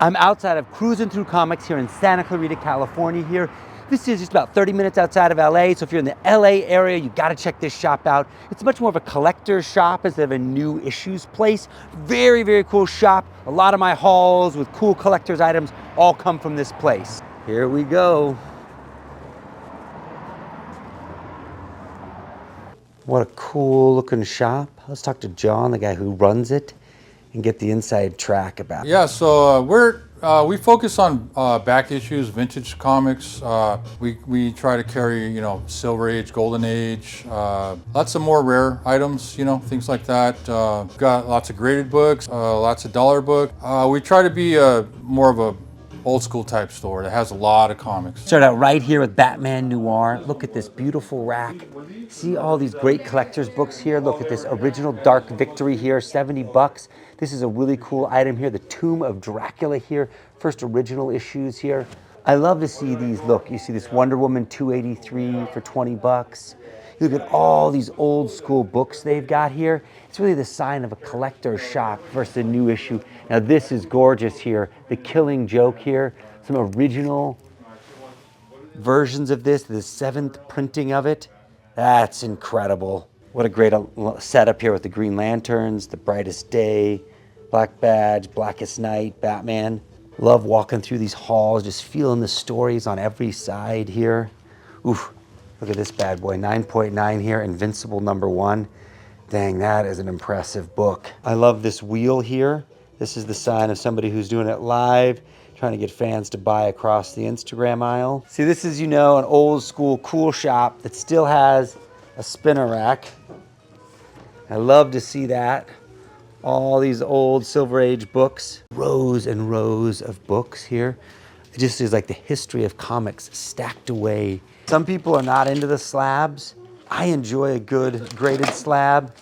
I'm outside of Cruzin Thru Comics here in Santa Clarita, California here. This is just about 30 minutes outside of LA, so if you're in the LA area, you gotta check this shop out. It's much more of a collector's shop instead of a new issues place. Very, very cool shop. A lot of my hauls with cool collector's items all come from this place. Here we go. What a cool looking shop. Let's talk to John, the guy who runs it, and get the inside track about it. Yeah, so we focus on back issues, vintage comics. We try to carry, Silver Age, Golden Age, lots of more rare items, things like that. Got lots of graded books, lots of dollar book. We try to be more of a old school type store that has a lot of comics. Start out right here with Batman Noir. Look at this beautiful rack. See all these great collector's books here. Look at this original Dark Victory here, 70 bucks. This is a really cool item here. The Tomb of Dracula here, first original issues here. I love to see these. Look, you see this Wonder Woman 283 for 20 bucks. You look at all these old school books they've got here. It's really the sign of a collector's shop versus a new issue. Now this is gorgeous here. The Killing Joke here. Some original versions of this, the 7th printing of it. That's incredible. What a great setup here with the Green Lanterns, the Brightest Day, Black Badge, Blackest Night, Batman. Love walking through these halls, just feeling the stories on every side here. Oof. Look at this bad boy, 9.9 here, Invincible #1. Dang, that is an impressive book. I love this wheel here. This is the sign of somebody who's doing it live, trying to get fans to buy across the Instagram aisle. See, this is, an old school cool shop that still has a spinner rack. I love to see that. All these old Silver Age books. Rows and rows of books here. It just is like the history of comics stacked away. Some people are not into the slabs. I enjoy a good graded slab.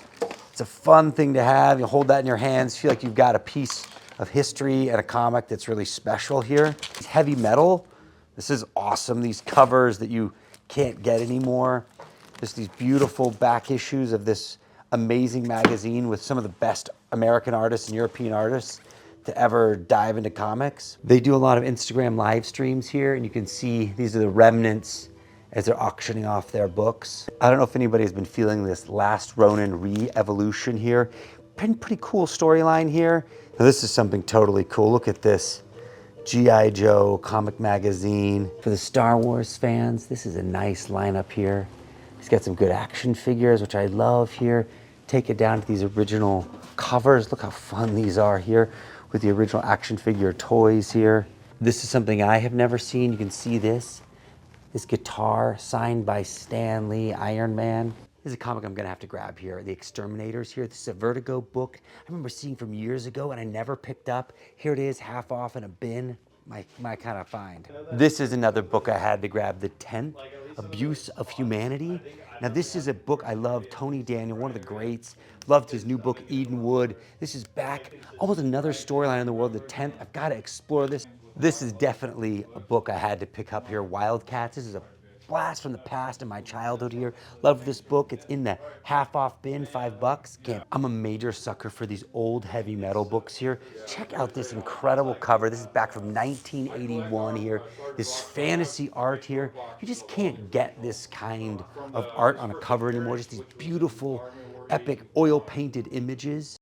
It's a fun thing to have. You hold that in your hands, feel like you've got a piece of history and a comic that's really special here. It's heavy metal. This is awesome. These covers that you can't get anymore. Just these beautiful back issues of this amazing magazine with some of the best American artists and European artists to ever dive into comics. They do a lot of Instagram live streams here, and you can see these are the remnants as they're auctioning off their books. I don't know if anybody's been feeling this Last Ronin re-evolution here. Pretty cool storyline here. Now this is something totally cool. Look at this. G.I. Joe comic magazine. For the Star Wars fans, this is a nice lineup here. He's got some good action figures, which I love here. Take it down to these original covers. Look how fun these are here with the original action figure toys here. This is something I have never seen. You can see this guitar signed by Stan Lee, Iron Man. This is a comic I'm gonna have to grab here. The Exterminators here. This is a Vertigo book I remember seeing from years ago and I never picked up. Here it is, half off in a bin. My kind of find. This is another book I had to grab, The 10th, Abuse of Humanity. Now this is a book I love. Tony Daniel, one of the greats. Loved his new book, Eden Wood. This is back, almost another storyline in the world, The 10th. I've got to explore this. This is definitely a book I had to pick up here, Wildcatss. This is a blast from the past in my childhood here. Love this book. It's in the half off bin, $5. I'm a major sucker for these old heavy metal books here. Check out this incredible cover. This is back from 1981 here. This fantasy art here. You just can't get this kind of art on a cover anymore. Just these beautiful, epic oil painted images.